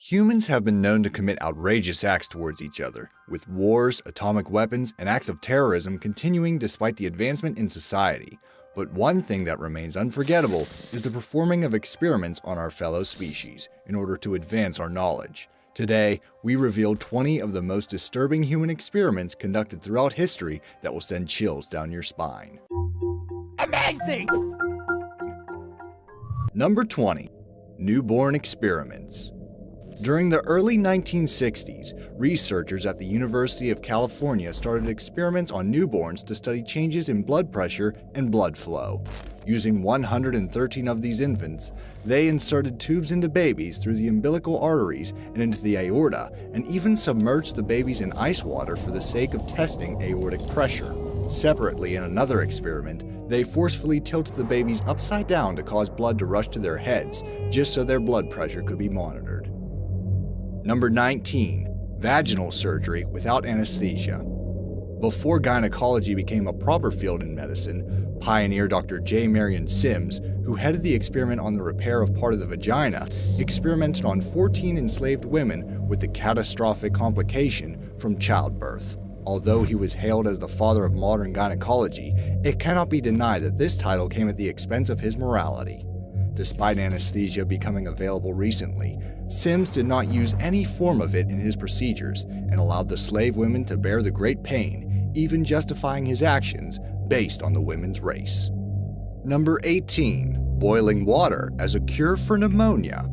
Humans have been known to commit outrageous acts towards each other, with wars, atomic weapons, and acts of terrorism continuing despite the advancement in society. But one thing that remains unforgettable is the performing of experiments on our fellow species in order to advance our knowledge. Today, we reveal 20 of the most disturbing human experiments conducted throughout history that will send chills down your spine. Amazing! Number 20. Newborn experiments. During the early 1960s, researchers at the University of California started experiments on newborns to study changes in blood pressure and blood flow. Using 113 of these infants, they inserted tubes into babies through the umbilical arteries and into the aorta, and even submerged the babies in ice water for the sake of testing aortic pressure. Separately, in another experiment, they forcefully tilted the babies upside down to cause blood to rush to their heads, just so their blood pressure could be monitored. Number 19. Vaginal surgery without anesthesia. Before gynecology became a proper field in medicine, pioneer Dr. J. Marion Sims, who headed the experiment on the repair of part of the vagina, experimented on 14 enslaved women with the catastrophic complication from childbirth. Although he was hailed as the father of modern gynecology, it cannot be denied that this title came at the expense of his morality. Despite anesthesia becoming available recently, Sims did not use any form of it in his procedures and allowed the slave women to bear the great pain, even justifying his actions based on the women's race. Number 18. Boiling water as a cure for pneumonia.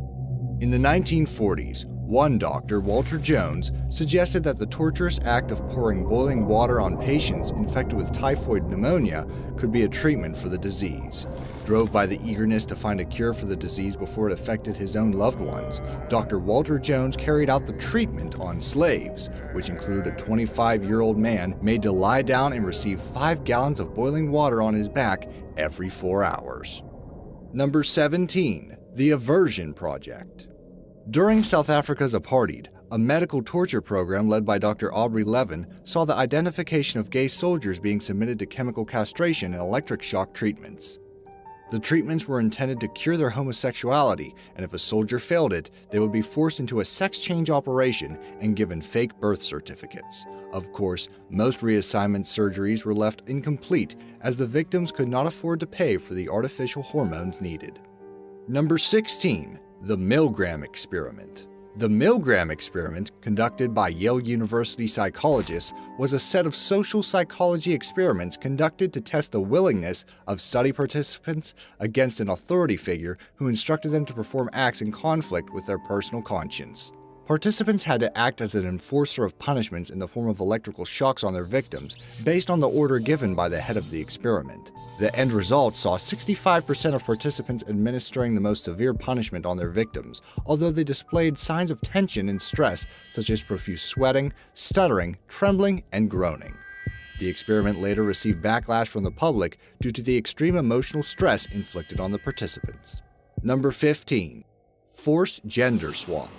In the 1940s, one doctor, Walter Jones, suggested that the torturous act of pouring boiling water on patients infected with typhoid pneumonia could be a treatment for the disease. Drove by the eagerness to find a cure for the disease before it affected his own loved ones, Dr. Walter Jones carried out the treatment on slaves, which included a 25-year-old man made to lie down and receive 5 gallons of boiling water on his back every 4 hours. Number 17. The Aversion Project. During South Africa's apartheid, a medical torture program led by Dr. Aubrey Levin saw the identification of gay soldiers being submitted to chemical castration and electric shock treatments. The treatments were intended to cure their homosexuality, and if a soldier failed it, they would be forced into a sex change operation and given fake birth certificates. Of course, most reassignment surgeries were left incomplete as the victims could not afford to pay for the artificial hormones needed. Number 16. The Milgram Experiment. The Milgram Experiment, conducted by Yale University psychologists, was a set of social psychology experiments conducted to test the willingness of study participants against an authority figure who instructed them to perform acts in conflict with their personal conscience. Participants had to act as an enforcer of punishments in the form of electrical shocks on their victims, based on the order given by the head of the experiment. The end result saw 65% of participants administering the most severe punishment on their victims, although they displayed signs of tension and stress such as profuse sweating, stuttering, trembling, and groaning. The experiment later received backlash from the public due to the extreme emotional stress inflicted on the participants. Number 15. Forced gender swap.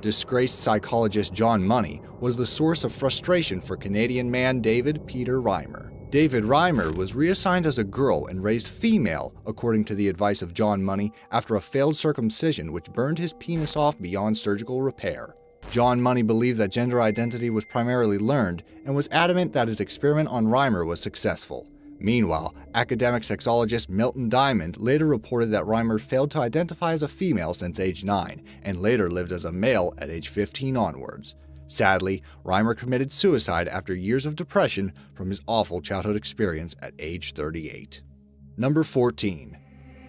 Disgraced psychologist John Money was the source of frustration for Canadian man David Peter Reimer. David Reimer was reassigned as a girl and raised female, according to the advice of John Money, after a failed circumcision which burned his penis off beyond surgical repair. John Money believed that gender identity was primarily learned and was adamant that his experiment on Reimer was successful. Meanwhile, academic sexologist Milton Diamond later reported that Reimer failed to identify as a female since age 9 and later lived as a male at age 15 onwards. Sadly, Reimer committed suicide after years of depression from his awful childhood experience at age 38. Number 14.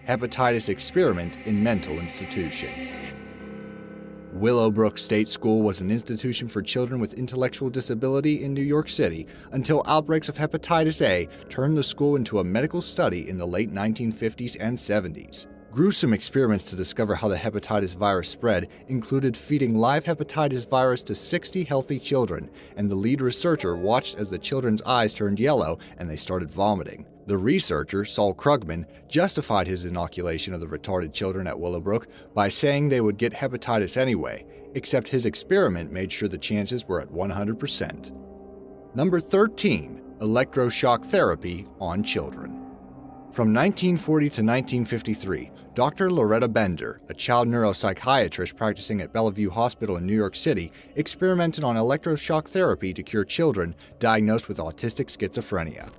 Hepatitis experiment in mental institution. Willowbrook State School was an institution for children with intellectual disability in New York City until outbreaks of hepatitis A turned the school into a medical study in the late 1950s and 70s. Gruesome experiments to discover how the hepatitis virus spread included feeding live hepatitis virus to 60 healthy children, and the lead researcher watched as the children's eyes turned yellow and they started vomiting. The researcher, Saul Krugman, justified his inoculation of the retarded children at Willowbrook by saying they would get hepatitis anyway, except his experiment made sure the chances were at 100%. Number 13. Electroshock therapy on children. From 1940 to 1953, Dr. Loretta Bender, a child neuropsychiatrist practicing at Bellevue Hospital in New York City, experimented on electroshock therapy to cure children diagnosed with autistic schizophrenia.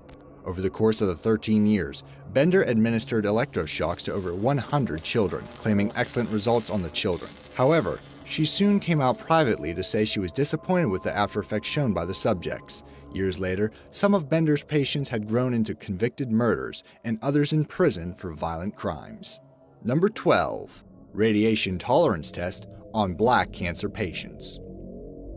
Over the course of the 13 years, Bender administered electroshocks to over 100 children, claiming excellent results on the children. However, she soon came out privately to say she was disappointed with the aftereffects shown by the subjects. Years later, some of Bender's patients had grown into convicted murderers and others in prison for violent crimes. Number 12. Radiation tolerance test on black cancer patients.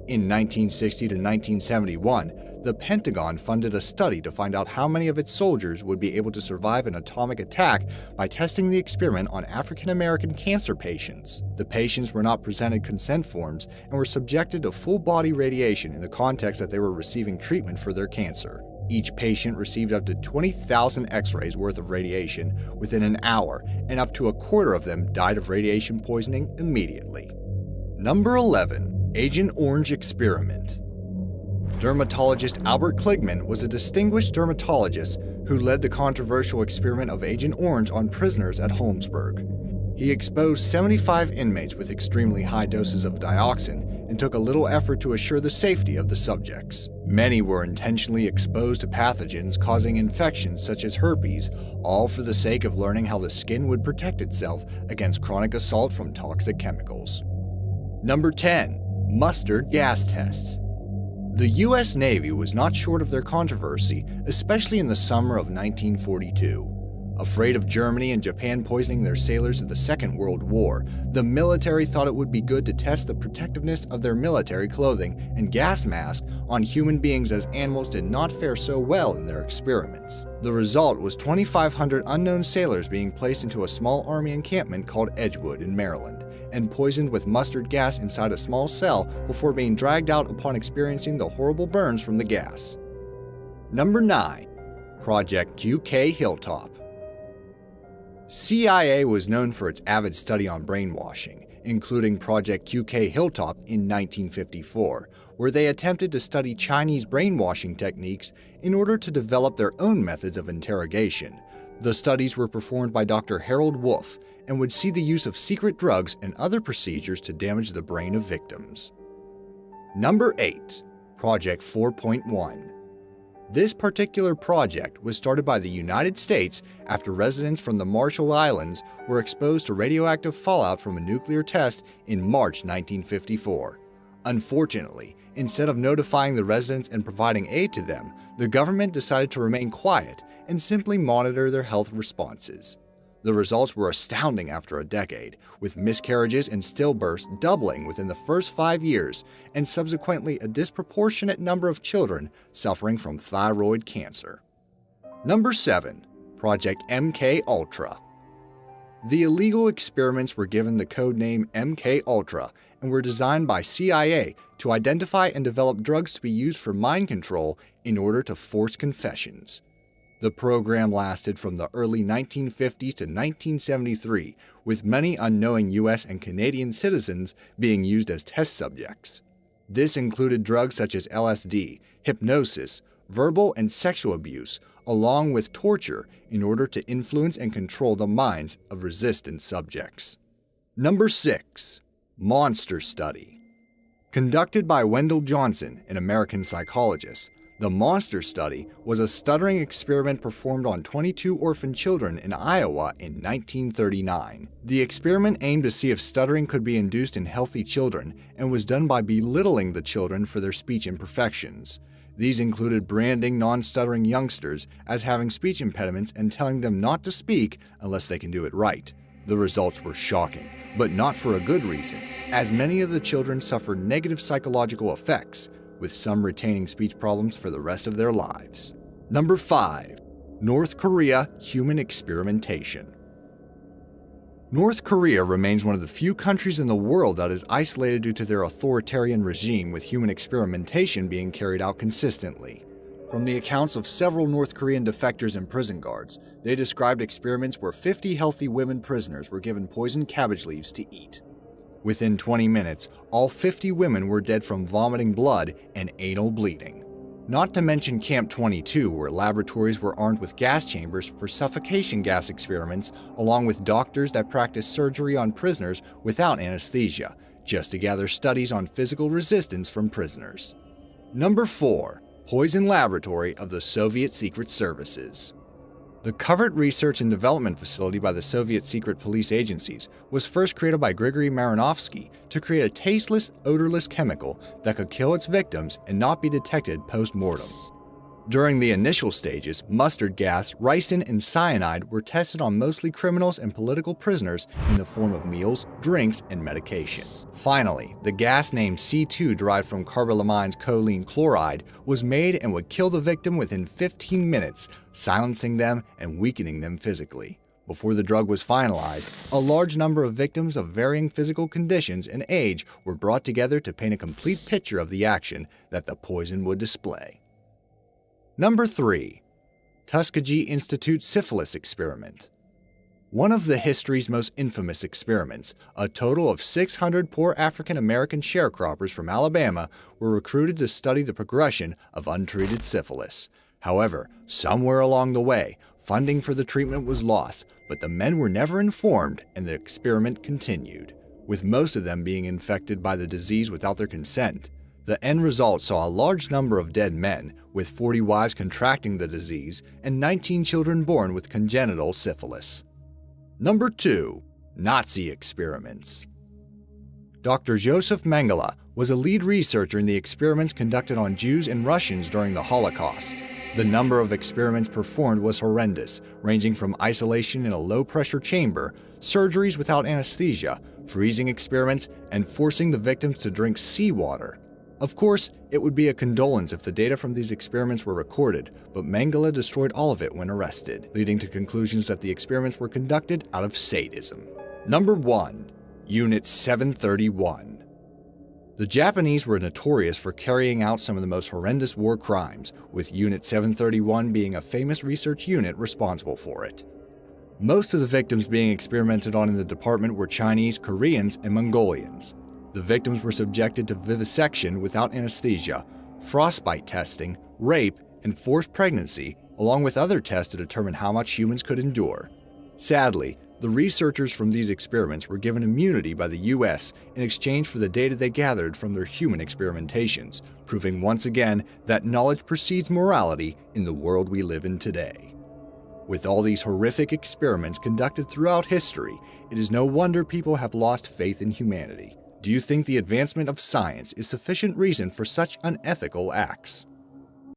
In 1960 to 1971, the Pentagon funded a study to find out how many of its soldiers would be able to survive an atomic attack by testing the experiment on African American cancer patients. The patients were not presented consent forms and were subjected to full-body radiation in the context that they were receiving treatment for their cancer. Each patient received up to 20,000 X-rays worth of radiation within an hour, and up to a quarter of them died of radiation poisoning immediately. Number 11. Agent Orange Experiment. Dermatologist Albert Kligman was a distinguished dermatologist who led the controversial experiment of Agent Orange on prisoners at Holmesburg. He exposed 75 inmates with extremely high doses of dioxin and took a little effort to assure the safety of the subjects. Many were intentionally exposed to pathogens causing infections such as herpes, all for the sake of learning how the skin would protect itself against chronic assault from toxic chemicals. Number 10. Mustard gas tests. The U.S. Navy was not short of their controversy, especially in the summer of 1942. Afraid of Germany and Japan poisoning their sailors in the Second World War, the military thought it would be good to test the protectiveness of their military clothing and gas masks on human beings, as animals did not fare so well in their experiments. The result was 2,500 unknown sailors being placed into a small army encampment called Edgewood in Maryland, and poisoned with mustard gas inside a small cell before being dragged out upon experiencing the horrible burns from the gas. Number 9. Project QK Hilltop. CIA was known for its avid study on brainwashing, including Project QK Hilltop in 1954, where they attempted to study Chinese brainwashing techniques in order to develop their own methods of interrogation. The studies were performed by Dr. Harold Wolff and would see the use of secret drugs and other procedures to damage the brain of victims. Number 8. Project 4.1. This particular project was started by the United States after residents from the Marshall Islands were exposed to radioactive fallout from a nuclear test in March 1954. Unfortunately, instead of notifying the residents and providing aid to them, the government decided to remain quiet and simply monitor their health responses. The results were astounding after a decade, with miscarriages and stillbirths doubling within the first 5 years, and subsequently a disproportionate number of children suffering from thyroid cancer. Number 7. Project MK Ultra. The illegal experiments were given the code name MK Ultra and were designed by CIA to identify and develop drugs to be used for mind control in order to force confessions. The program lasted from the early 1950s to 1973, with many unknowing US and Canadian citizens being used as test subjects. This included drugs such as LSD, hypnosis, verbal and sexual abuse, along with torture in order to influence and control the minds of resistant subjects. Number 6. Monster Study. Conducted by Wendell Johnson, an American psychologist, the Monster Study was a stuttering experiment performed on 22 orphan children in Iowa in 1939. The experiment aimed to see if stuttering could be induced in healthy children and was done by belittling the children for their speech imperfections. These included branding non-stuttering youngsters as having speech impediments and telling them not to speak unless they can do it right. The results were shocking, but not for a good reason, as many of the children suffered negative psychological effects, with some retaining speech problems for the rest of their lives. Number 5. North Korea Human Experimentation. North Korea remains one of the few countries in the world that is isolated due to their authoritarian regime, with human experimentation being carried out consistently. From the accounts of several North Korean defectors and prison guards, they described experiments where 50 healthy women prisoners were given poisoned cabbage leaves to eat. Within 20 minutes, all 50 women were dead from vomiting blood and anal bleeding. Not to mention Camp 22, where laboratories were armed with gas chambers for suffocation gas experiments, along with doctors that practiced surgery on prisoners without anesthesia, just to gather studies on physical resistance from prisoners. Number 4. Poison Laboratory of the Soviet Secret Services. The Covert Research and Development Facility by the Soviet secret police agencies was first created by Grigory Marinovsky to create a tasteless, odorless chemical that could kill its victims and not be detected post-mortem. During the initial stages, mustard gas, ricin, and cyanide were tested on mostly criminals and political prisoners in the form of meals, drinks, and medication. Finally, the gas named C2, derived from carbonamine's choline chloride, was made and would kill the victim within 15 minutes, silencing them and weakening them physically. Before the drug was finalized, a large number of victims of varying physical conditions and age were brought together to paint a complete picture of the action that the poison would display. Number 3. Tuskegee Institute Syphilis Experiment. One of the history's most infamous experiments, a total of 600 poor African-American sharecroppers from Alabama were recruited to study the progression of untreated syphilis. However, somewhere along the way, funding for the treatment was lost, but the men were never informed and the experiment continued, with most of them being infected by the disease without their consent. The end result saw a large number of dead men, with 40 wives contracting the disease and 19 children born with congenital syphilis. Number 2. Nazi Experiments. Dr. Joseph Mengele was a lead researcher in the experiments conducted on Jews and Russians during the Holocaust. The number of experiments performed was horrendous, ranging from isolation in a low-pressure chamber, surgeries without anesthesia, freezing experiments, and forcing the victims to drink seawater. Of course, it would be a condolence if the data from these experiments were recorded, but Mengele destroyed all of it when arrested, leading to conclusions that the experiments were conducted out of sadism. Number 1. Unit 731. The Japanese were notorious for carrying out some of the most horrendous war crimes, with Unit 731 being a famous research unit responsible for it. Most of the victims being experimented on in the department were Chinese, Koreans, and Mongolians. The victims were subjected to vivisection without anesthesia, frostbite testing, rape, and forced pregnancy, along with other tests to determine how much humans could endure. Sadly, the researchers from these experiments were given immunity by the US in exchange for the data they gathered from their human experimentations, proving once again that knowledge precedes morality in the world we live in today. With all these horrific experiments conducted throughout history, it is no wonder people have lost faith in humanity. Do you think the advancement of science is sufficient reason for such unethical acts?